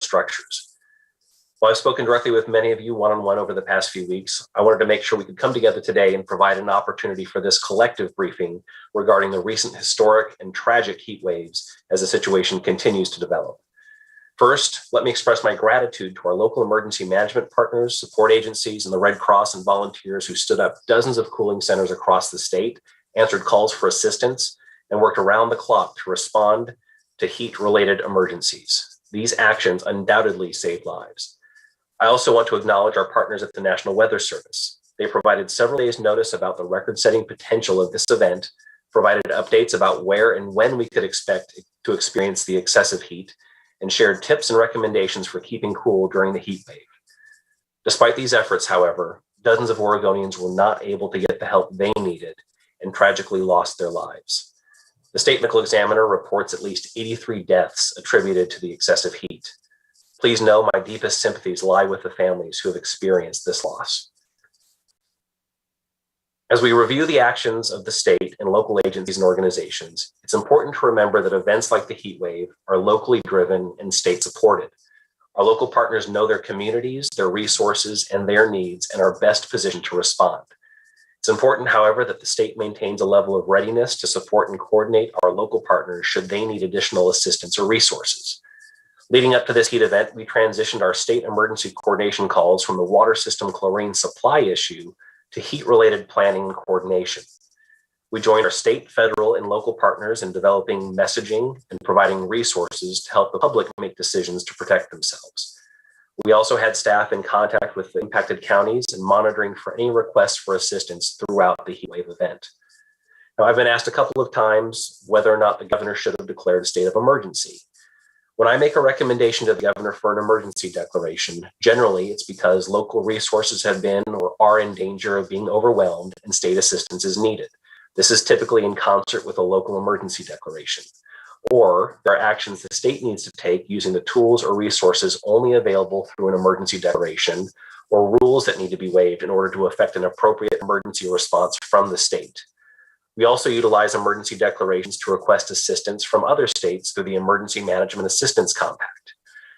structures. While I've spoken directly with many of you one-on-one over the past few weeks, I wanted to make sure we could come together today and provide an opportunity for this collective briefing regarding the recent historic and tragic heat waves as the situation continues to develop. First, let me express my gratitude to our local emergency management partners, support agencies, and the Red Cross and volunteers who stood up dozens of cooling centers across the state, answered calls for assistance, and worked around the clock to respond to heat-related emergencies. These actions undoubtedly saved lives. I also want to acknowledge our partners at the National Weather Service. They provided several days' notice about the record-setting potential of this event, provided updates about where and when we could expect to experience the excessive heat, and shared tips and recommendations for keeping cool during the heat wave. Despite these efforts, however, dozens of Oregonians were not able to get the help they needed and tragically lost their lives. The State Medical Examiner reports at least 83 deaths attributed to the excessive heat. Please know my deepest sympathies lie with the families who have experienced this loss. As we review the actions of the state and local agencies and organizations, it's important to remember that events like the heat wave are locally driven and state supported. Our local partners know their communities, their resources, and their needs and are best positioned to respond. It's important, however, that the state maintains a level of readiness to support and coordinate our local partners should they need additional assistance or resources. Leading up to this heat event, we transitioned our state emergency coordination calls from the water system chlorine supply issue to heat-related planning and coordination. We joined our state, federal, and local partners in developing messaging and providing resources to help the public make decisions to protect themselves. We also had staff in contact with the impacted counties and monitoring for any requests for assistance throughout the heat wave event. Now, I've been asked a couple of times whether or not the governor should have declared a state of emergency. When I make a recommendation to the governor for an emergency declaration, generally it's because local resources have been or are in danger of being overwhelmed and state assistance is needed. This is typically in concert with a local emergency declaration. Or there are actions the state needs to take using the tools or resources only available through an emergency declaration, or rules that need to be waived in order to effect an appropriate emergency response from the state. We also utilize emergency declarations to request assistance from other states through the Emergency Management Assistance Compact.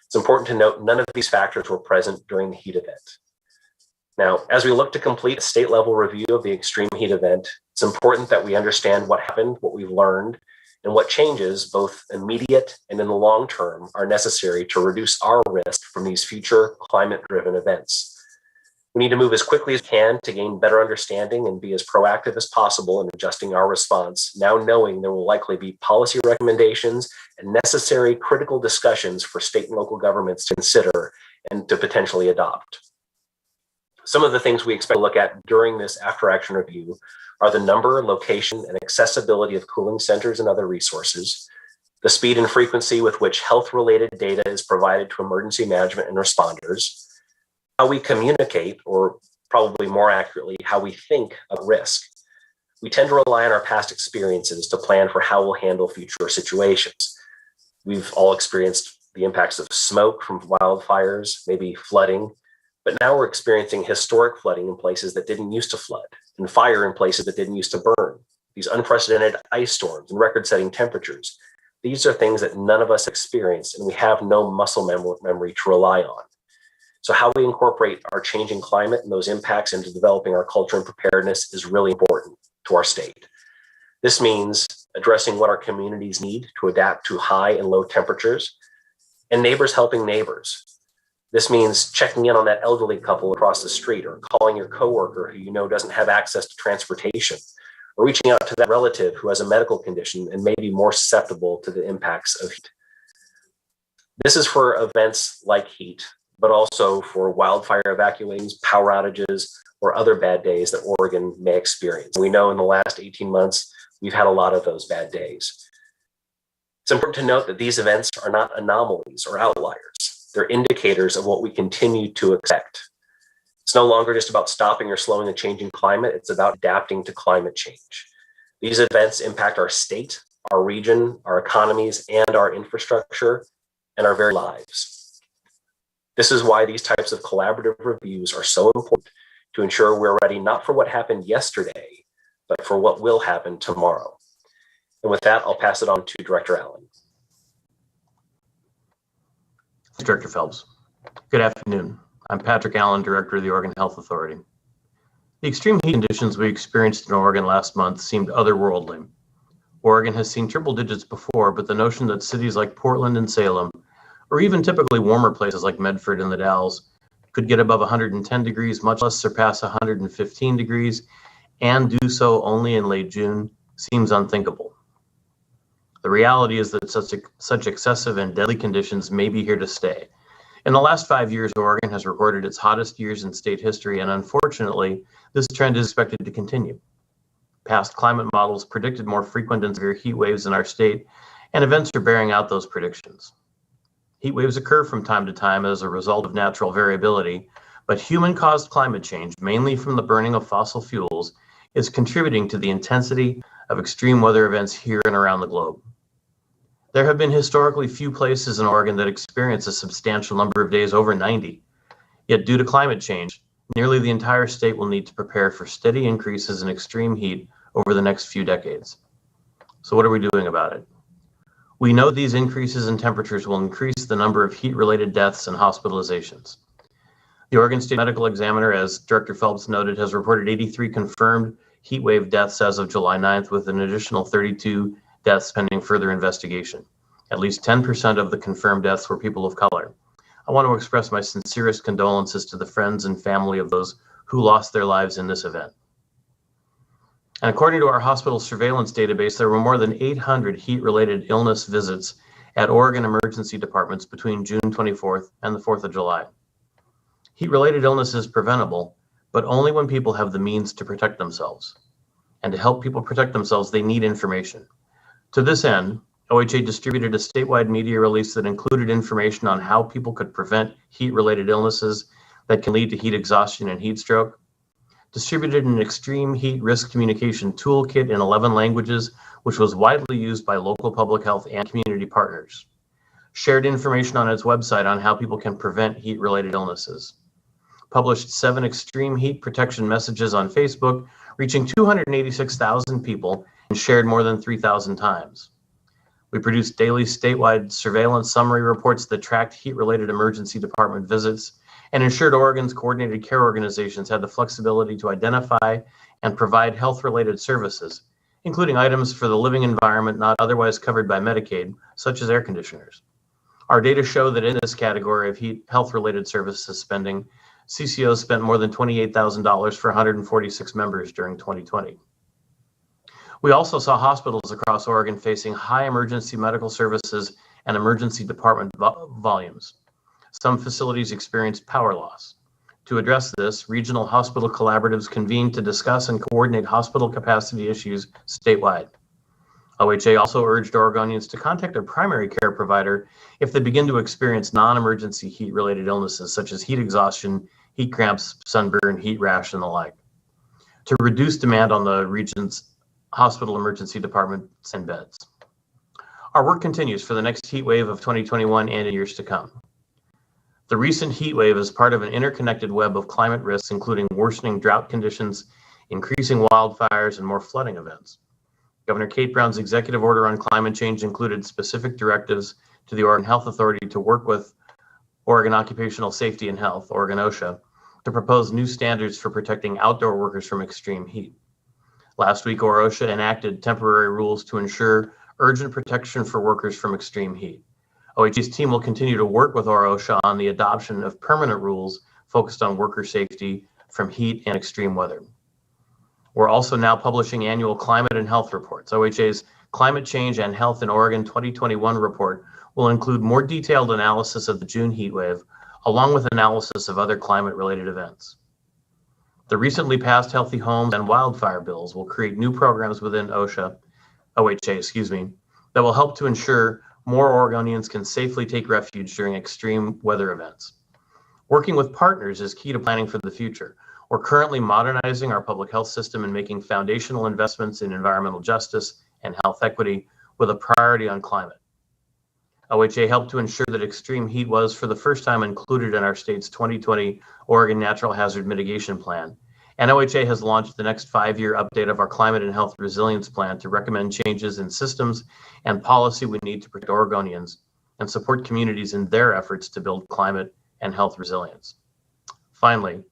It's important to note none of these factors were present during the heat event. Now, as we look to complete a state-level review of the extreme heat event, it's important that we understand what happened, what we've learned, and what changes, both immediate and in the long term, are necessary to reduce our risk from these future climate-driven events. We need to move as quickly as we can to gain better understanding and be as proactive as possible in adjusting our response, now knowing there will likely be policy recommendations and necessary critical discussions for state and local governments to consider and to potentially adopt. Some of the things we expect to look at during this after-action review are the number, location, and accessibility of cooling centers and other resources, the speed and frequency with which health-related data is provided to emergency management and responders, how we communicate, or probably more accurately, how we think of risk. We tend to rely on our past experiences to plan for how we'll handle future situations. We've all experienced the impacts of smoke from wildfires, maybe flooding, but now we're experiencing historic flooding in places that didn't used to flood, and fire in places that didn't used to burn. These unprecedented ice storms and record-setting temperatures, these are things that none of us experienced, and we have no muscle memory to rely on. So how we incorporate our changing climate and those impacts into developing our culture and preparedness is really important to our state. This means addressing what our communities need to adapt to high and low temperatures, and neighbors helping neighbors. This means checking in on that elderly couple across the street, or calling your coworker who you know doesn't have access to transportation, or reaching out to that relative who has a medical condition and may be more susceptible to the impacts of heat. This is for events like heat, but also for wildfire evacuations, power outages, or other bad days that Oregon may experience. We know in the last 18 months, we've had a lot of those bad days. It's important to note that these events are not anomalies or outliers. They're indicators of what we continue to expect. It's no longer just about stopping or slowing a changing climate, it's about adapting to climate change. These events impact our state, our region, our economies, and our infrastructure, and our very lives. This is why these types of collaborative reviews are so important to ensure we're ready not for what happened yesterday, but for what will happen tomorrow. And with that, I'll pass it on to Director Allen. Director Phelps. Good afternoon. I'm Patrick Allen, Director of the Oregon Health Authority. The extreme heat conditions we experienced in Oregon last month seemed otherworldly. Oregon has seen triple digits before, but the notion that cities like Portland and Salem, or even typically warmer places like Medford and the Dalles, could get above 110 degrees, much less surpass 115 degrees, and do so only in late June, seems unthinkable. The reality is that such excessive and deadly conditions may be here to stay. In the last 5 years, Oregon has recorded its hottest years in state history, and unfortunately, this trend is expected to continue. Past climate models predicted more frequent and severe heat waves in our state, and events are bearing out those predictions. Heat waves occur from time to time as a result of natural variability, but human-caused climate change, mainly from the burning of fossil fuels, is contributing to the intensity of extreme weather events here and around the globe. There have been historically few places in Oregon that experience a substantial number of days over 90. Yet due to climate change, nearly the entire state will need to prepare for steady increases in extreme heat over the next few decades. So what are we doing about it? We know these increases in temperatures will increase the number of heat-related deaths and hospitalizations. The Oregon State Medical Examiner, as Director Phelps noted, has reported 83 confirmed heat wave deaths as of July 9th, with an additional 32 deaths pending further investigation. At least 10% of the confirmed deaths were people of color. I want to express my sincerest condolences to the friends and family of those who lost their lives in this event. And according to our hospital surveillance database, there were more than 800 heat-related illness visits at Oregon emergency departments between June 24th and the 4th of July. Heat-related illness is preventable, but only when people have the means to protect themselves. And to help people protect themselves, they need information. To this end, OHA distributed a statewide media release that included information on how people could prevent heat-related illnesses that can lead to heat exhaustion and heat stroke, distributed an extreme heat risk communication toolkit in 11 languages, which was widely used by local public health and community partners, shared information on its website on how people can prevent heat-related illnesses, published 7 extreme heat protection messages on Facebook, reaching 286,000 people and shared more than 3,000 times. We produced daily statewide surveillance summary reports that tracked heat-related emergency department visits and ensured Oregon's coordinated care organizations had the flexibility to identify and provide health-related services, including items for the living environment not otherwise covered by Medicaid, such as air conditioners. Our data show that in this category of health-related services spending, CCOs spent more than $28,000 for 146 members during 2020. We also saw hospitals across Oregon facing high emergency medical services and emergency department volumes. Some facilities experienced power loss. To address this, regional hospital collaboratives convened to discuss and coordinate hospital capacity issues statewide. OHA also urged Oregonians to contact their primary care provider if they begin to experience non-emergency heat-related illnesses such as heat exhaustion, heat cramps, sunburn, heat rash, and the like, to reduce demand on the region's hospital emergency departments and beds. Our work continues for the next heat wave of 2021 and in years to come. The recent heat wave is part of an interconnected web of climate risks, including worsening drought conditions, increasing wildfires, and more flooding events. Governor Kate Brown's executive order on climate change included specific directives to the Oregon Health Authority to work with Oregon Occupational Safety and Health, Oregon OSHA, to propose new standards for protecting outdoor workers from extreme heat. Last week, OSHA enacted temporary rules to ensure urgent protection for workers from extreme heat. OHA's team will continue to work with OSHA on the adoption of permanent rules focused on worker safety from heat and extreme weather. We're also now publishing annual climate and health reports. OHA's Climate Change and Health in Oregon 2021 report will include more detailed analysis of the June heat wave, along with analysis of other climate-related events. The recently passed Healthy Homes and Wildfire bills will create new programs within OHA, that will help to ensure more Oregonians can safely take refuge during extreme weather events. Working with partners is key to planning for the future. We're currently modernizing our public health system and making foundational investments in environmental justice and health equity with a priority on climate. OHA helped to ensure that extreme heat was, for the first time, included in our state's 2020 Oregon Natural Hazard Mitigation Plan. And OHA has launched the next 5-year update of our Climate and Health Resilience Plan to recommend changes in systems and policy we need to protect Oregonians and support communities in their efforts to build climate and health resilience. Finally,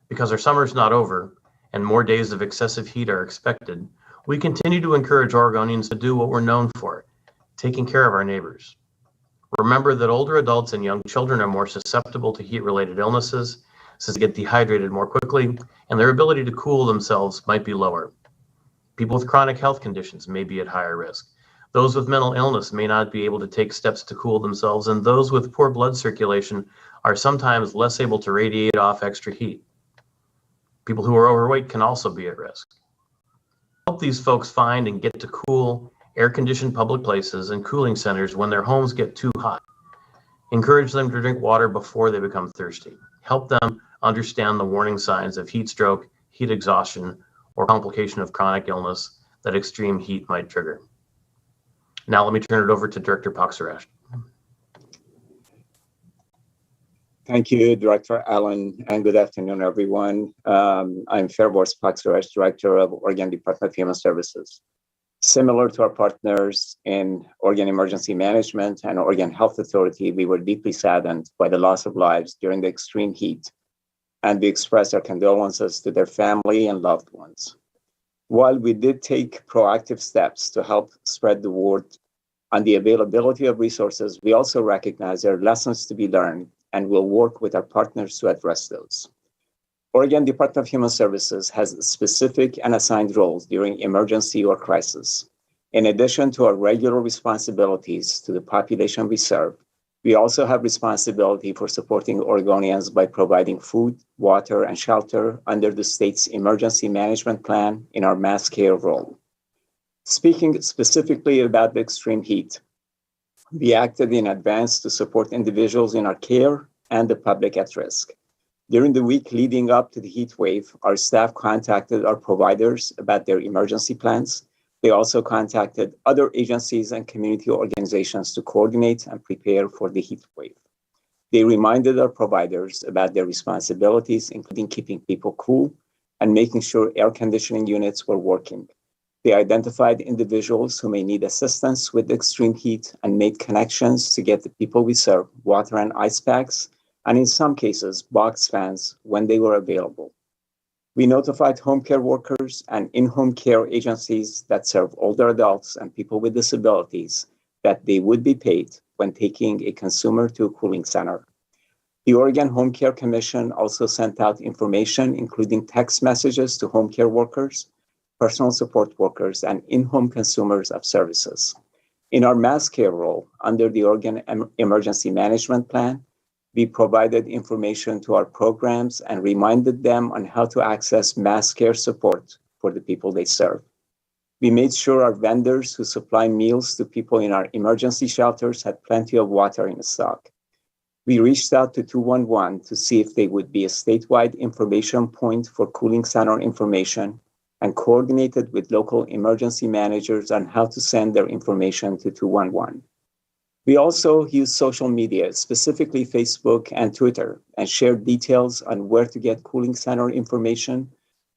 because our summer is not over and more days of excessive heat are expected, we continue to encourage Oregonians to do what we're known for, taking care of our neighbors. Remember that older adults and young children are more susceptible to heat-related illnesses, since they get dehydrated more quickly, and their ability to cool themselves might be lower. People with chronic health conditions may be at higher risk. Those with mental illness may not be able to take steps to cool themselves, and those with poor blood circulation are sometimes less able to radiate off extra heat. People who are overweight can also be at risk. Help these folks find and get to cool, air-conditioned public places and cooling centers when their homes get too hot. Encourage them to drink water before they become thirsty. Help them understand the warning signs of heat stroke, heat exhaustion, or complication of chronic illness that extreme heat might trigger. Now let me turn it over to Director Paksarash. Thank you, Director Allen, and good afternoon, everyone. I'm Fairborse Paksarash, Director of Oregon Department of Human Services. Similar to our partners in Oregon Emergency Management and Oregon Health Authority, we were deeply saddened by the loss of lives during the extreme heat, and we express our condolences to their family and loved ones. While we did take proactive steps to help spread the word on the availability of resources, we also recognize there are lessons to be learned and will work with our partners to address those. Oregon Department of Human Services has specific and assigned roles during emergency or crisis. In addition to our regular responsibilities to the population we serve, we also have responsibility for supporting Oregonians by providing food, water, and shelter under the state's emergency management plan in our mass care role. Speaking specifically about the extreme heat, we acted in advance to support individuals in our care and the public at risk. During the week leading up to the heat wave, our staff contacted our providers about their emergency plans. They also contacted other agencies and community organizations to coordinate and prepare for the heat wave. They reminded our providers about their responsibilities, including keeping people cool and making sure air conditioning units were working. They identified individuals who may need assistance with extreme heat and made connections to get the people we serve water and ice packs, and in some cases, box fans when they were available. We notified home care workers and in-home care agencies that serve older adults and people with disabilities that they would be paid when taking a consumer to a cooling center. The Oregon Home Care Commission also sent out information, including text messages to home care workers, personal support workers, and in-home consumers of services. In our mass care role under the Oregon Emergency Management Plan, we provided information to our programs and reminded them on how to access mass care support for the people they serve. We made sure our vendors who supply meals to people in our emergency shelters had plenty of water in stock. We reached out to 211 to see if they would be a statewide information point for cooling center information and coordinated with local emergency managers on how to send their information to 211. We also use social media, specifically Facebook and Twitter, and shared details on where to get cooling center information.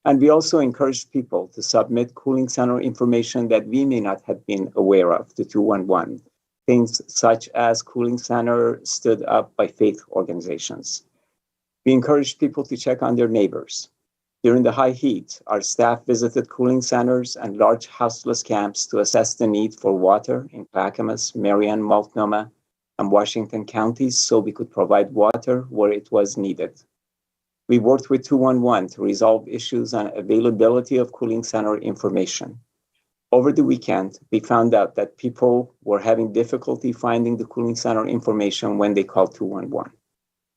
And we also encouraged people to submit cooling center information that we may not have been aware of to 211, things such as cooling center stood up by faith organizations. We encouraged people to check on their neighbors. During the high heat, our staff visited cooling centers and large houseless camps to assess the need for water in Clackamas, Marion, Multnomah, and Washington counties so we could provide water where it was needed. We worked with 211 to resolve issues on availability of cooling center information. Over the weekend, we found out that people were having difficulty finding the cooling center information when they called 211.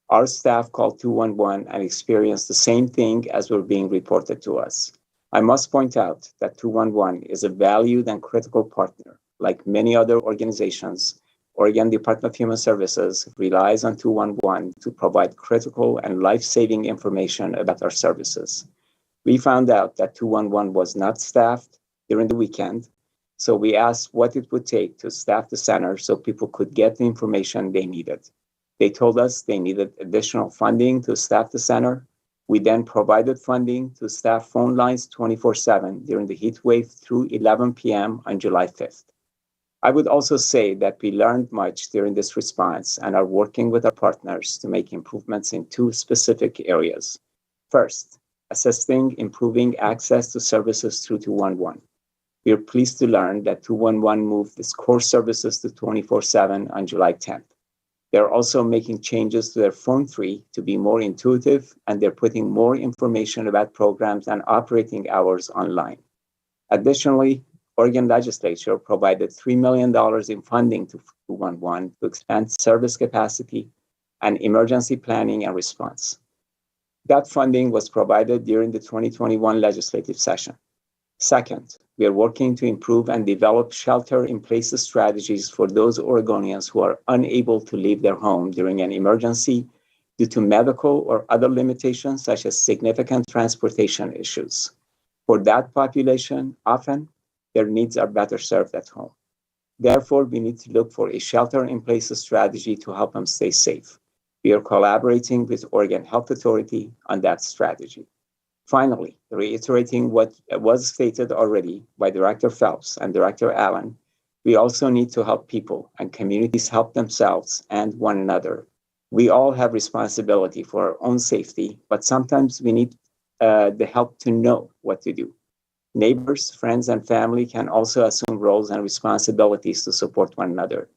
Our staff called 211 and experienced the same thing as were being reported to us. I must point out that 211 is a valued and critical partner. Like many other organizations, Oregon Department of Human Services relies on 211 to provide critical and life-saving information about our services. We found out that 211 was not staffed during the weekend, so we asked what it would take to staff the center so people could get the information they needed. They told us they needed additional funding to staff the center. We then provided funding to staff phone lines 24/7 during the heat wave through 11 p.m. on July 5th. I would also say that we learned much during this response and are working with our partners to make improvements in two specific areas. First, assisting improving access to services through 211. We are pleased to learn that 211 moved its core services to 24/7 on July 10th. They're also making changes to their phone tree to be more intuitive, and they're putting more information about programs and operating hours online. Additionally, Oregon legislature provided $3 million in funding to 211 to expand service capacity and emergency planning and response. That funding was provided during the 2021 legislative session. Second, we are working to improve and develop shelter-in-place strategies for those Oregonians who are unable to leave their home during an emergency due to medical or other limitations, such as significant transportation issues. For that population, often their needs are better served at home. Therefore, we need to look for a shelter-in-place strategy to help them stay safe. We are collaborating with Oregon Health Authority on that strategy. Finally, reiterating what was stated already by Director Phelps and Director Allen, we also need to help people and communities help themselves and one another. We all have responsibility for our own safety, but sometimes we need the help to know what to do. Neighbors, friends, and family can also assume roles and responsibilities to support one another.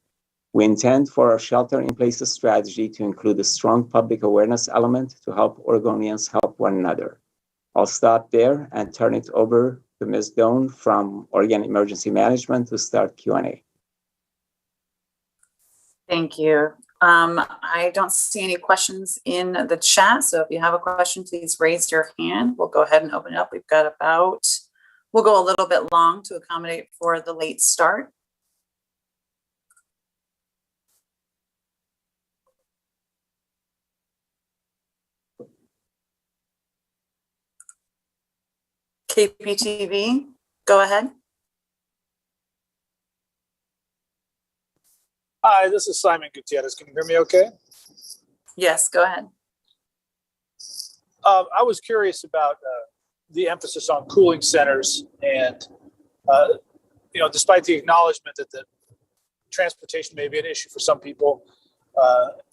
We intend for our shelter-in-place strategy to include a strong public awareness element to help Oregonians help one another. I'll stop there and turn it over to Ms. Doan from Oregon Emergency Management to start Q&A. Thank you. I don't see any questions in the chat, so if you have a question, please raise your hand. We'll go ahead and open it up. We'll go a little bit long to accommodate for the late start. KPTV, go ahead. Hi, this is Simon Gutierrez. Can you hear me okay? Yes, go ahead. I was curious about the emphasis on cooling centers and, despite the acknowledgement that the transportation may be an issue for some people,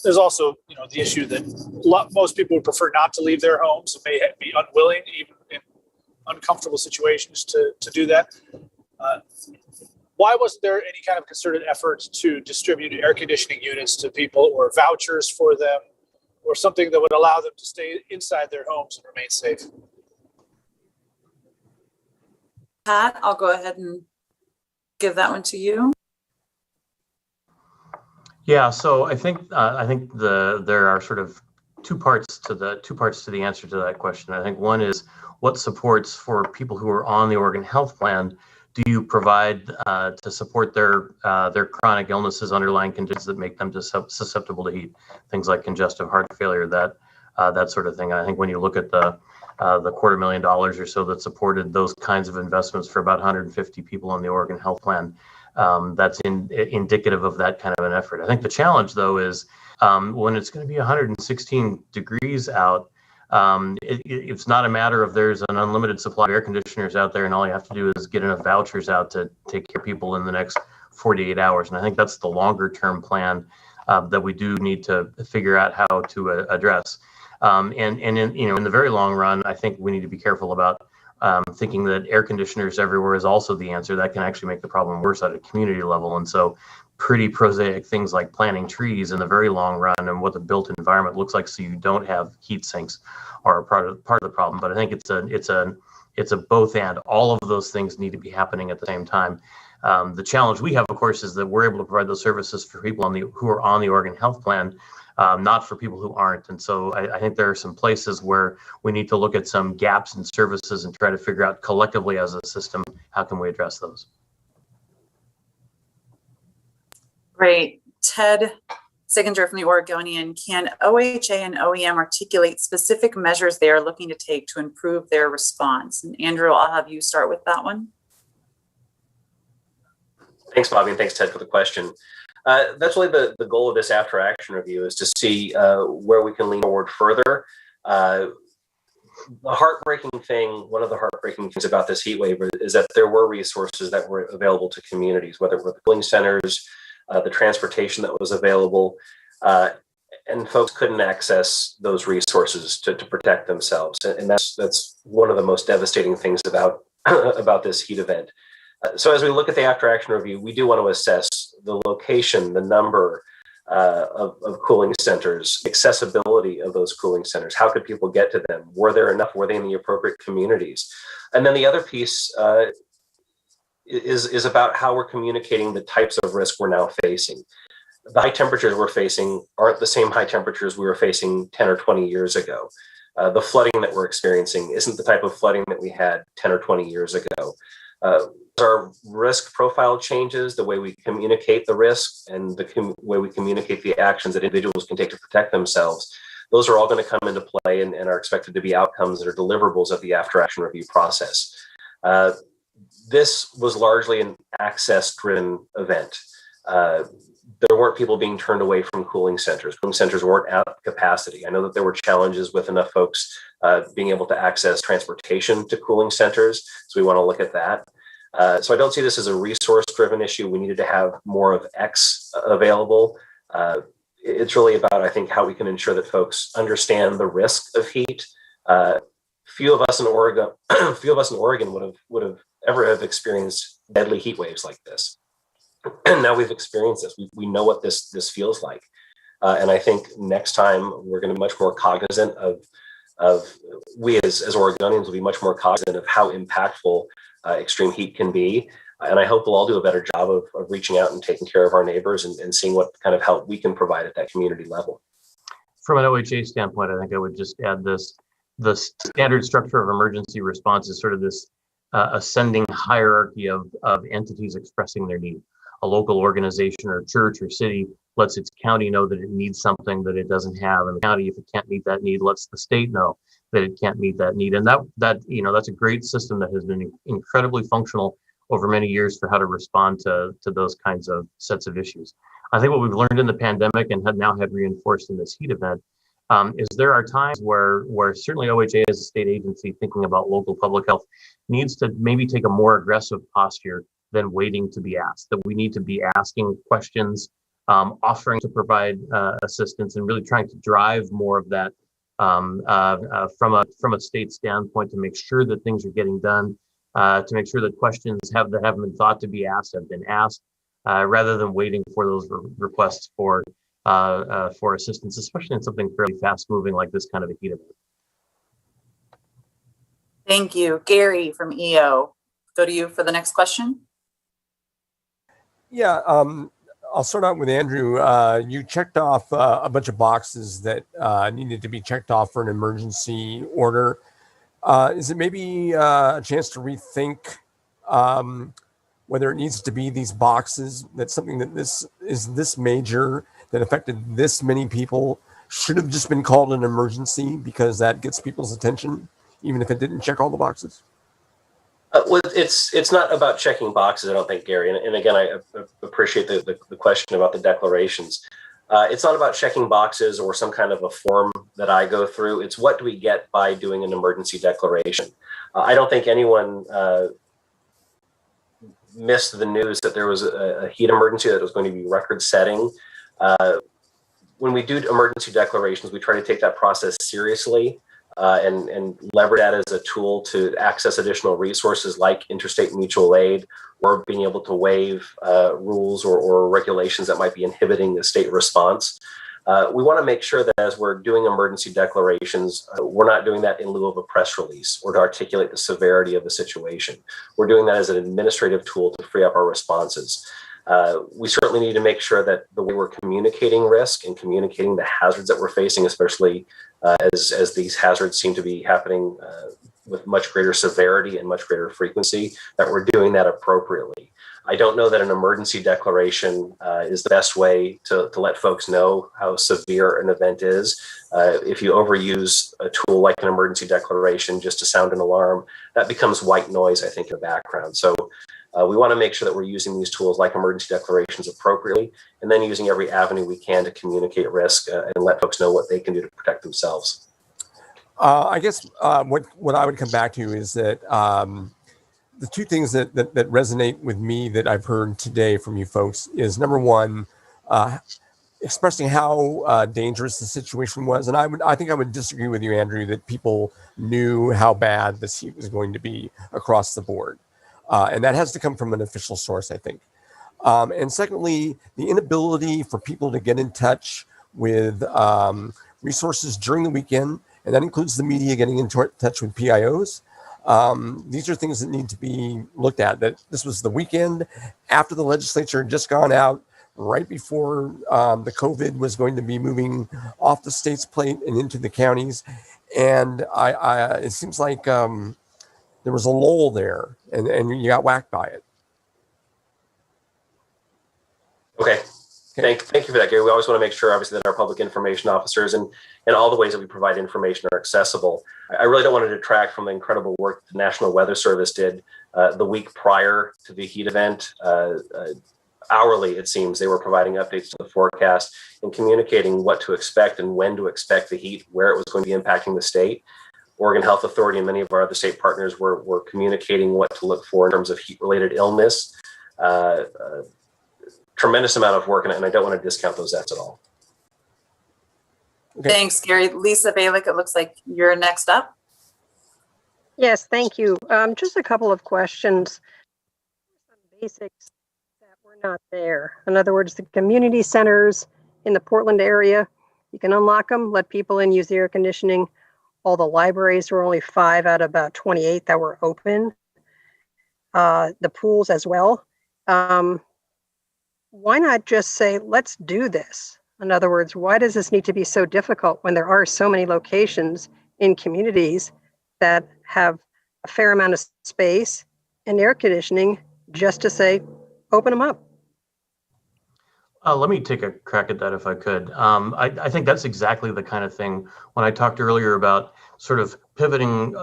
there's also, the issue that most people would prefer not to leave their homes and may be unwilling, even in uncomfortable situations, to do that. Why wasn't there any kind of concerted effort to distribute air conditioning units to people, or vouchers for them, or something that would allow them to stay inside their homes and remain safe? Pat, I'll go ahead and give that one to you. Yeah, so I think there are sort of two parts to the answer to that question. I think one is, what supports for people who are on the Oregon Health Plan do you provide to support their chronic illnesses, underlying conditions that make them susceptible to heat, things like congestive heart failure, that sort of thing. I think when you look at the $250,000 or so that supported those kinds of investments for about 150 people on the Oregon Health Plan, that's indicative of that kind of an effort. I think the challenge, though, is when it's going to be 116 degrees out, it's not a matter of there's an unlimited supply of air conditioners out there and all you have to do is get enough vouchers out to take care of people in the next 48 hours. And I think that's the longer term plan that we do need to figure out how to address. And in the very long run, I think we need to be careful about thinking that air conditioners everywhere is also the answer. That can actually make the problem worse at a community level. And so pretty prosaic things like planting trees in the very long run and what the built environment looks like so you don't have heat sinks are part of the problem. But I think it's a both and. All of those things need to be happening at the same time. The challenge we have, of course, is that we're able to provide those services for people who are on the Oregon Health Plan, not for people who aren't. And so I think there are some places where we need to look at some gaps in services and try to figure out collectively as a system, how can we address those? Great. Ted Siginger from the Oregonian, can OHA and OEM articulate specific measures they are looking to take to improve their response? And Andrew, I'll have you start with that one. Thanks, Bobbi, and thanks, Ted, for the question. That's really the goal of this after action review, is to see where we can lean forward further. one of the heartbreaking things about this heat wave is that there were resources that were available to communities, whether it were the cooling centers, the transportation that was available, and folks couldn't access those resources to protect themselves. And that's one of the most devastating things about about this heat event. So as we look at the after action review, we do want to assess the location, the number of cooling centers, accessibility of those cooling centers. How could people get to them? Were there enough? Were they in the appropriate communities? And then the other piece is about how we're communicating the types of risk we're now facing. The high temperatures we're facing aren't the same high temperatures we were facing 10 or 20 years ago. The flooding that we're experiencing isn't the type of flooding that we had 10 or 20 years ago. Our risk profile changes, the way we communicate the risk and the way we communicate the actions that individuals can take to protect themselves. Those are all going to come into play and are expected to be outcomes that are deliverables of the after action review process. This was largely an access-driven event. There weren't people being turned away from cooling centers. Cooling centers weren't at capacity. I know that there were challenges with enough folks being able to access transportation to cooling centers, so we want to look at that. So I don't see this as a resource-driven issue. We needed to have more of X available. It's really about, I think, how we can ensure that folks understand the risk of heat. Few of us in Oregon would have ever have experienced deadly heat waves like this. And now we've experienced this. We know what this feels like. And I think next time we're going to be much more cognizant of we as Oregonians will be much more cognizant of how impactful extreme heat can be. And I hope we'll all do a better job of reaching out and taking care of our neighbors and seeing what kind of help we can provide at that community level. From an OHA standpoint, I think I would just add this: the standard structure of emergency response is sort of this ascending hierarchy of entities expressing their need. A local organization or church or city lets its county know that it needs something that it doesn't have, and the county, if it can't meet that need, lets the state know that it can't meet that need. And that's a great system that has been incredibly functional over many years for how to respond to those kinds of sets of issues. I think what we've learned in the pandemic and have now had reinforced in this heat event is there are times where certainly OHA as a state agency thinking about local public health needs to maybe take a more aggressive posture than waiting to be asked, that we need to be asking questions, offering to provide assistance, and really trying to drive more of that from a state standpoint to make sure that things are getting done, to make sure that questions that haven't been thought to be asked have been asked, rather than waiting for those requests for assistance, especially in something fairly fast moving like this kind of a heat event. Thank you. Gary from EO, go to you for the next question. Yeah, I'll start out with Andrew. You checked off a bunch of boxes that needed to be checked off for an emergency order. Is it maybe a chance to rethink whether it needs to be these boxes, that something that this major, that affected this many people, should have just been called an emergency because that gets people's attention, even if it didn't check all the boxes? Well, it's not about checking boxes, I don't think, Gary. And again, I appreciate the question about the declarations. It's not about checking boxes or some kind of a form that I go through. It's what do we get by doing an emergency declaration. I don't think anyone missed the news that there was a heat emergency that was going to be record-setting. When we do emergency declarations, we try to take that process seriously. And leverage that as a tool to access additional resources like interstate mutual aid, or being able to waive rules or regulations that might be inhibiting the state response. We want to make sure that as we're doing emergency declarations, we're not doing that in lieu of a press release or to articulate the severity of the situation. We're doing that as an administrative tool to free up our responses. We certainly need to make sure that the way we're communicating risk and communicating the hazards that we're facing, especially as these hazards seem to be happening with much greater severity and much greater frequency, that we're doing that appropriately. I don't know that an emergency declaration is the best way to let folks know how severe an event is. If you overuse a tool like an emergency declaration just to sound an alarm, that becomes white noise, I think, in the background. So we want to make sure that we're using these tools like emergency declarations appropriately, and then using every avenue we can to communicate risk and let folks know what they can do to protect themselves. I guess what I would come back to is that the two things that resonate with me that I've heard today from you folks is, number one, expressing how dangerous the situation was, and I think I would disagree with you, Andrew, that people knew how bad this heat was going to be across the board, and that has to come from an official source, I think. And secondly, the inability for people to get in touch with resources during the weekend, and that includes the media getting in touch with PIOs. These are things that need to be looked at. That this was the weekend after the legislature had just gone out, right before the COVID was going to be moving off the state's plate and into the counties. And it seems like there was a lull there, and you got whacked by it. Okay. Thank you for that, Gary. We always want to make sure, obviously, that our public information officers and all the ways that we provide information are accessible. I really don't want to detract from the incredible work the National Weather Service did the week prior to the heat event. Hourly, it seems, they were providing updates to the forecast and communicating what to expect and when to expect the heat, where it was going to be impacting the state. Oregon Health Authority and many of our other state partners were communicating what to look for in terms of heat-related illness. Tremendous amount of work, and I don't want to discount those efforts at all. Okay. Thanks, Gary. Lisa Balick, it looks like you're next up. Yes, thank you. Just a couple of questions. Some basics that were not there. In other words, the community centers in the Portland area, you can unlock them, let people in, use the air conditioning. All the libraries were only 5 out of about 28 that were open. The pools as well. Why not just say, let's do this? In other words, why does this need to be so difficult when there are so many locations in communities that have a fair amount of space and air conditioning just to say, open them up? Let me take a crack at that if I could. I think that's exactly the kind of thing when I talked earlier about sort of pivoting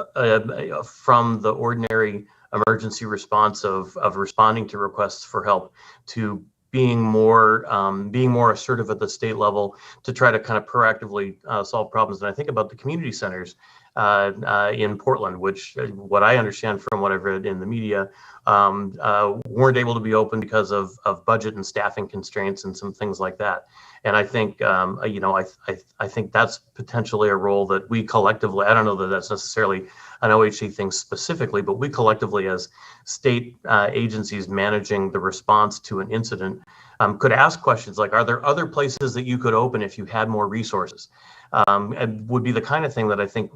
from the ordinary emergency response of responding to requests for help to being more assertive at the state level to try to kind of proactively solve problems. And I think about the community centers in Portland, which what I understand from what I've read in the media, weren't able to be open because of budget and staffing constraints and some things like that. And I think, I think that's potentially a role that we collectively, I don't know that that's necessarily an OHC thing specifically, but we collectively as state agencies managing the response to an incident could ask questions like, are there other places that you could open if you had more resources? It would be the kind of thing that I think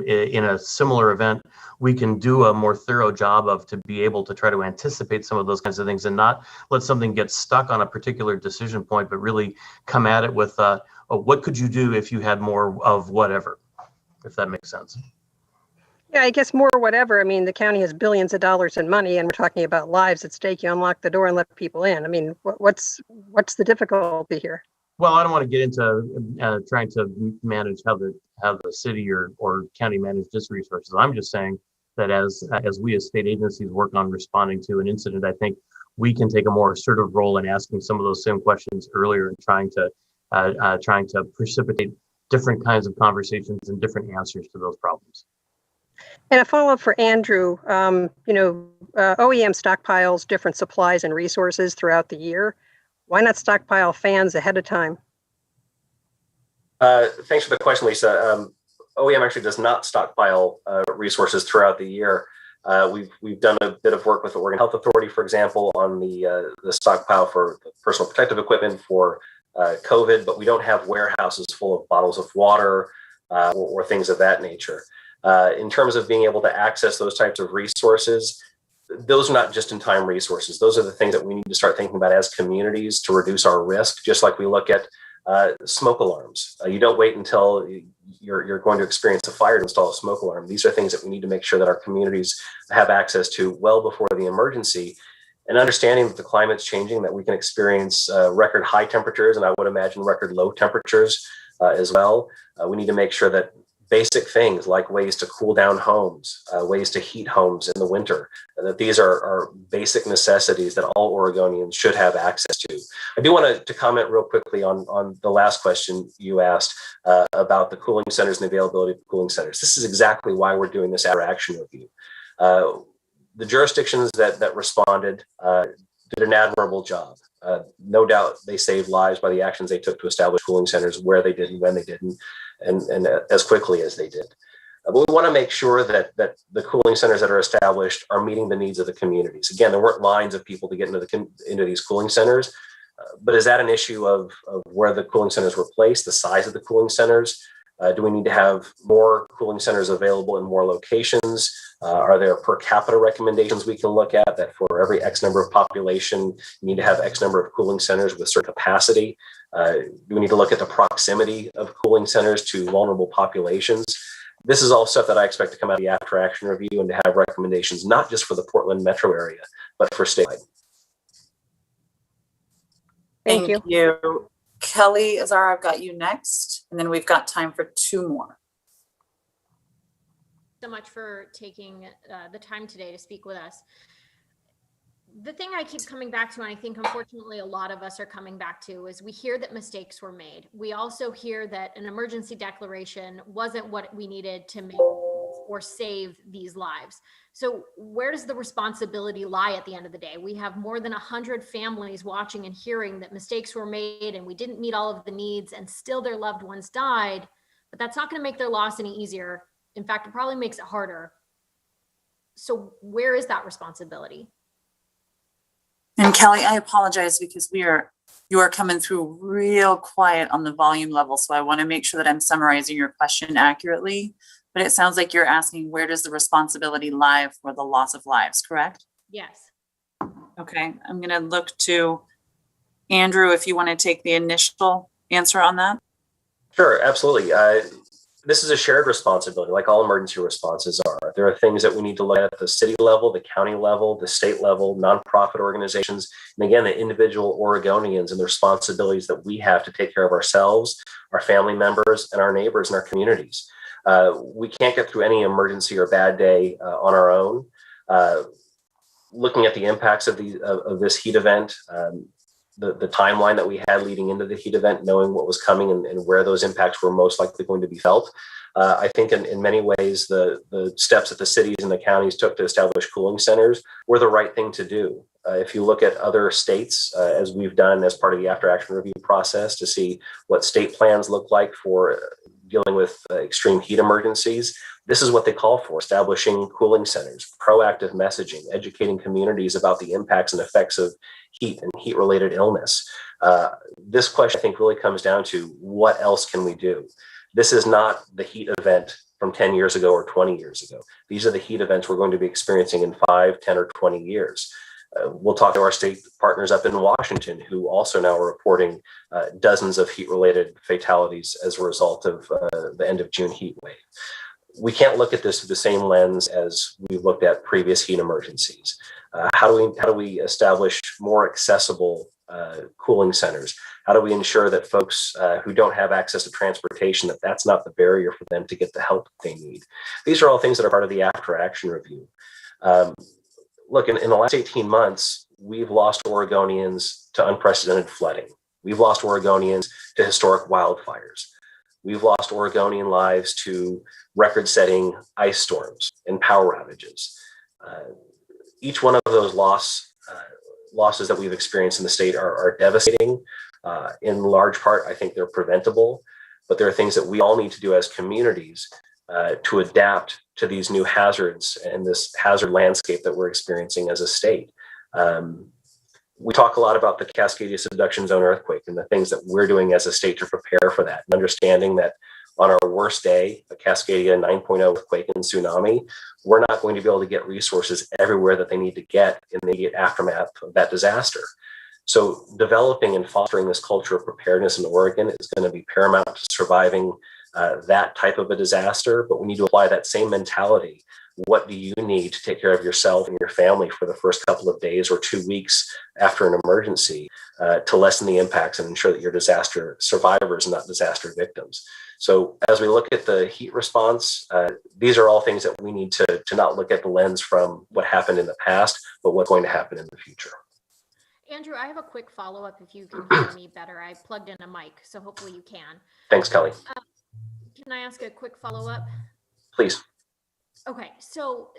in a similar event, we can do a more thorough job of to be able to try to anticipate some of those kinds of things and not let something get stuck on a particular decision point, but really come at it with what could you do if you had more of whatever, if that makes sense. Yeah, I guess more whatever. I mean, the county has billions of dollars in money and we're talking about lives at stake. You unlock the door and let people in. I mean, what's the difficulty here? Well, I don't want to get into trying to manage how the city or county manage its resources. I'm just saying that as we as state agencies work on responding to an incident, I think we can take a more assertive role in asking some of those same questions earlier and trying to precipitate different kinds of conversations and different answers to those problems. And a follow-up for Andrew, OEM stockpiles different supplies and resources throughout the year. Why not stockpile fans ahead of time? Thanks for the question, Lisa. OEM actually does not stockpile resources throughout the year. We've done a bit of work with the Oregon Health Authority, for example, on the stockpile for personal protective equipment for COVID, but we don't have warehouses full of bottles of water or things of that nature. In terms of being able to access those types of resources, those are not just in time resources. Those are the things that we need to start thinking about as communities to reduce our risk, just like we look at smoke alarms. You don't wait until you're going to experience a fire to install a smoke alarm. These are things that we need to make sure that our communities have access to well before the emergency, and understanding that the climate's changing, that we can experience record high temperatures, and I would imagine record low temperatures as well. We need to make sure that basic things like ways to cool down homes, ways to heat homes in the winter, that these are basic necessities that all Oregonians should have access to. I do want to comment real quickly on the last question you asked about the cooling centers and the availability of cooling centers. This is exactly why we're doing this after-action review. The jurisdictions that responded did an admirable job. No doubt they saved lives by the actions they took to establish cooling centers where they did and when they didn't, and as quickly as they did. But we want to make sure that the cooling centers that are established are meeting the needs of the communities. Again, there weren't lines of people to get into these cooling centers, but is that an issue of where the cooling centers were placed, the size of the cooling centers? Do we need to have more cooling centers available in more locations? Are there per capita recommendations we can look at that for every X number of population, you need to have X number of cooling centers with certain capacity? Do we need to look at the proximity of cooling centers to vulnerable populations? This is all stuff that I expect to come out of the after action review and to have recommendations, not just for the Portland metro area, but for statewide. Thank you. You. Kelly Azar, I've got you next, and then we've got time for two more. So much for taking the time today to speak with us. The thing I keep coming back to, and I think unfortunately a lot of us are coming back to, is we hear that mistakes were made. We also hear that an emergency declaration wasn't what we needed to make or save these lives. So where does the responsibility lie at the end of the day? We have more than 100 families watching and hearing that mistakes were made and we didn't meet all of the needs and still their loved ones died, but that's not going to make their loss any easier. In fact, it probably makes it harder. So where is that responsibility? And Kelly, I apologize because you are coming through real quiet on the volume level. So I want to make sure that I'm summarizing your question accurately. But it sounds like you're asking, where does the responsibility lie for the loss of lives, correct? Yes. Okay, I'm going to look to Andrew, if you want to take the initial answer on that. Sure, absolutely. This is a shared responsibility, like all emergency responses are. There are things that we need to look at the city level, the county level, the state level, nonprofit organizations, and again, the individual Oregonians and the responsibilities that we have to take care of ourselves, our family members, and our neighbors and our communities. We can't get through any emergency or bad day on our own. Looking at the impacts of this heat event, the timeline that we had leading into the heat event, knowing what was coming and where those impacts were most likely going to be felt. I think in many ways, the steps that the cities and the counties took to establish cooling centers were the right thing to do. If you look at other states, as we've done as part of the after action review process to see what state plans look like for dealing with extreme heat emergencies, this is what they call for: establishing cooling centers, proactive messaging, educating communities about the impacts and effects of heat and heat-related illness. This question, I think, really comes down to what else can we do? This is not the heat event from 10 years ago or 20 years ago. These are the heat events we're going to be experiencing in 5, 10, or 20 years. We'll talk to our state partners up in Washington, who also now are reporting dozens of heat-related fatalities as a result of the end of June heat wave. We can't look at this through the same lens as we looked at previous heat emergencies. How do we establish more accessible cooling centers? How do we ensure that folks who don't have access to transportation, that's not the barrier for them to get the help they need? These are all things that are part of the after action review. Look, in the last 18 months, we've lost Oregonians to unprecedented flooding. We've lost Oregonians to historic wildfires. We've lost Oregonian lives to record-setting ice storms and power outages. Each one of those losses that we've experienced in the state are devastating. In large part, I think they're preventable, but there are things that we all need to do as communities to adapt to these new hazards and this hazard landscape that we're experiencing as a state. We talk a lot about the Cascadia subduction zone earthquake and the things that we're doing as a state to prepare for that, and understanding that on our worst day, a Cascadia 9.0 earthquake and tsunami, we're not going to be able to get resources everywhere that they need to get in the immediate aftermath of that disaster. So developing and fostering this culture of preparedness in Oregon is going to be paramount to surviving that type of a disaster, but we need to apply that same mentality. What do you need to take care of yourself and your family for the first couple of days or 2 weeks after an emergency to lessen the impacts and ensure that you're disaster survivors, not disaster victims? So as we look at the heat response, these are all things that we need to not look at the lens from what happened in the past, but what's going to happen in the future. Andrew, I have a quick follow-up if you can hear me better. I plugged in a mic, so hopefully you can. Thanks, Kelly. Can I ask a quick follow-up? Please. Okay, so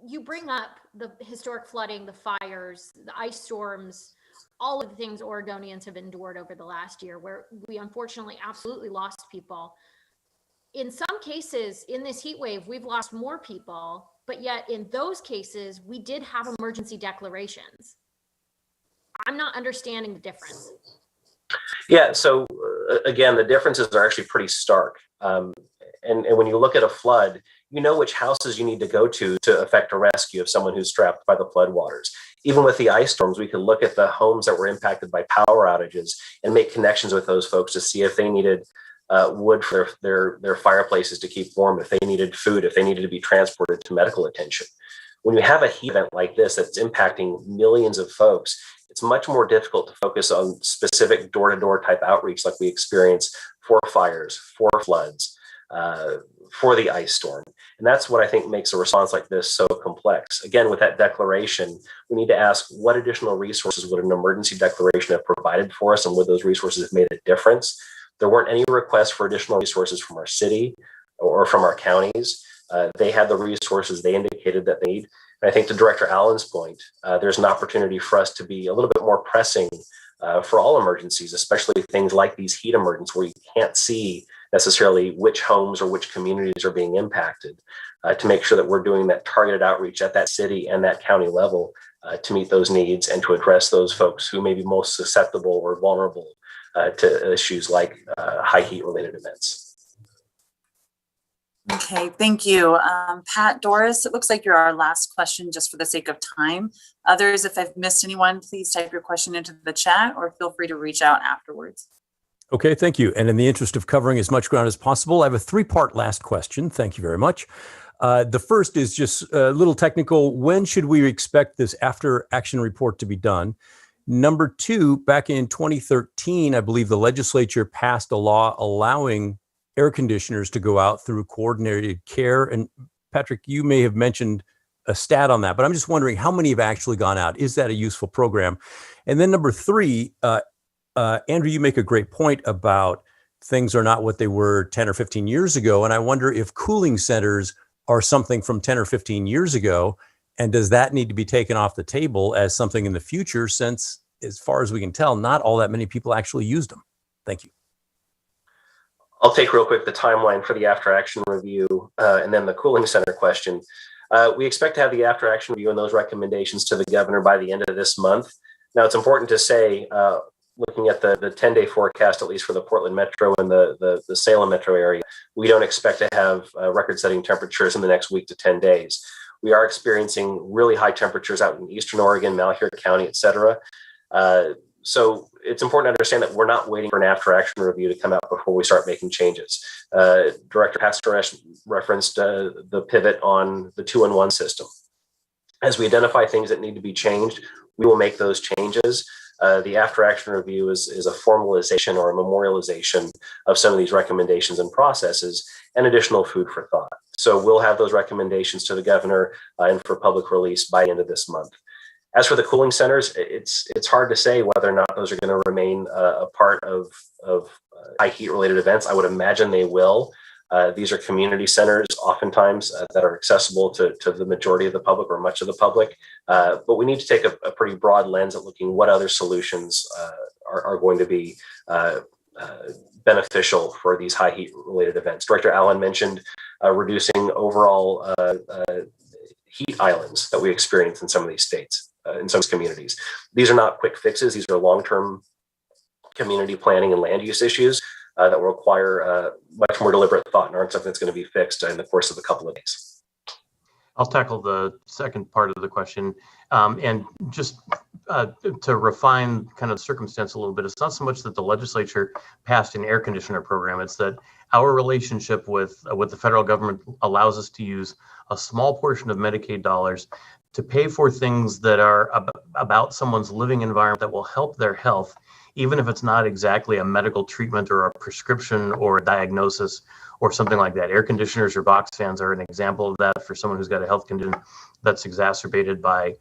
you bring up the historic flooding, the fires, the ice storms, all of the things Oregonians have endured over the last year, where we unfortunately absolutely lost people. In some cases, in this heat wave, we've lost more people, but yet in those cases, we did have emergency declarations. I'm not understanding the difference. Yeah, so again, the differences are actually pretty stark. And when you look at a flood, you know which houses you need to go to effect a rescue of someone who's trapped by the floodwaters. Even with the ice storms, we could look at the homes that were impacted by power outages and make connections with those folks to see if they needed wood for their fireplaces to keep warm, if they needed food, if they needed to be transported to medical attention. When you have a heat event like this that's impacting millions of folks, it's much more difficult to focus on specific door-to-door type outreach like we experienced for fires, for floods, for the ice storm. And that's what I think makes a response like this so complex. Again, with that declaration, we need to ask what additional resources would an emergency declaration have provided for us, and would those resources have made a difference? There weren't any requests for additional resources from our city or from our counties. They had the resources they indicated that they need. And I think to Director Allen's point, there's an opportunity for us to be a little bit more pressing for all emergencies, especially things like these heat emergencies where you can't see necessarily which homes or which communities are being impacted, to make sure that we're doing that targeted outreach at that city and that county level to meet those needs and to address those folks who may be most susceptible or vulnerable to issues like high heat related events. Okay, thank you. Pat, Dooris, it looks like you're our last question just for the sake of time. Others, if I've missed anyone, please type your question into the chat or feel free to reach out afterwards. Okay, thank you. And in the interest of covering as much ground as possible, I have a three-part last question. Thank you very much. The first is just a little technical. When should we expect this after action report to be done? Number two, back in 2013, I believe the legislature passed a law allowing air conditioners to go out through coordinated care. And Patrick, you may have mentioned a stat on that, but I'm just wondering how many have actually gone out? Is that a useful program? And then number three, Andrew, you make a great point about things are not what they were 10 or 15 years ago. And I wonder if cooling centers are something from 10 or 15 years ago. And does that need to be taken off the table as something in the future, since, as far as we can tell, not all that many people actually used them? Thank you. I'll take real quick the timeline for the after action review and then the cooling center question. We expect to have the after action review and those recommendations to the governor by the end of this month. Now, it's important to say, looking at the 10-day forecast, at least for the Portland Metro and the Salem Metro area, we don't expect to have record-setting temperatures in the next week to 10 days. We are experiencing really high temperatures out in Eastern Oregon, Malheur County, et cetera. So it's important to understand that we're not waiting for an after action review to come out before we start making changes. Director Pastoresh referenced the pivot on the 2-in-1 system. As we identify things that need to be changed, we will make those changes. The after action review is a formalization or a memorialization of some of these recommendations and processes and additional food for thought. So we'll have those recommendations to the governor and for public release by the end of this month. As for the cooling centers, it's hard to say whether or not those are going to remain a part of high heat related events. I would imagine they will. These are community centers, oftentimes that are accessible to the majority of the public or much of the public. But we need to take a pretty broad lens at looking what other solutions are going to be beneficial for these high heat related events. Director Allen mentioned reducing overall heat islands that we experience in some of these states. In some communities. These are not quick fixes. These are long-term community planning and land use issues that will require much more deliberate thought and aren't something that's going to be fixed in the course of a couple of days. I'll tackle the second part of the question. And just to refine kind of the circumstance a little bit, it's not so much that the legislature passed an air conditioner program, it's that our relationship with the federal government allows us to use a small portion of Medicaid dollars to pay for things that are about someone's living environment that will help their health even if it's not exactly a medical treatment or a prescription or a diagnosis or something like that. Air conditioners or box fans are an example of that for someone who's got a health condition that's exacerbated by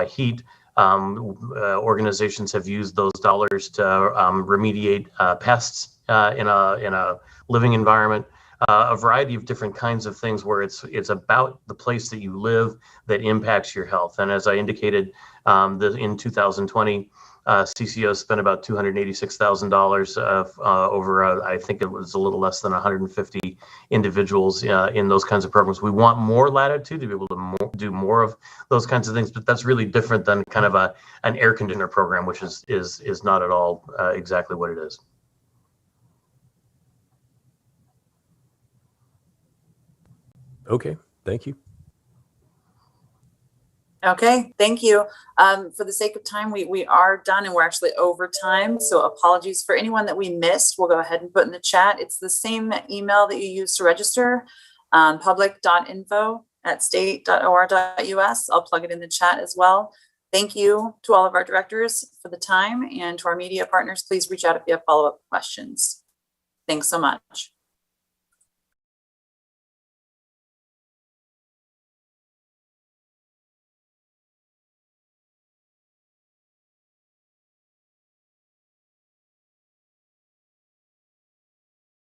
heat. Organizations have used those dollars to remediate pests in a living environment. A variety of different kinds of things where it's about the place that you live that impacts your health. And as I indicated, in 2020, CCO spent about $286,000 over, I think it was a little less than 150 individuals in those kinds of programs. We want more latitude to be able to do more of those kinds of things, but that's really different than kind of an air conditioner program, which is not at all exactly what it is. Okay, thank you. Okay, thank you. For the sake of time, we are done and we're actually over time. So apologies for anyone that we missed. We'll go ahead and put in the chat. It's the same email that you used to register, public.info@state.or.us. I'll plug it in the chat as well. Thank you to all of our directors for the time, and to our media partners. Please reach out if you have follow-up questions. Thanks so much.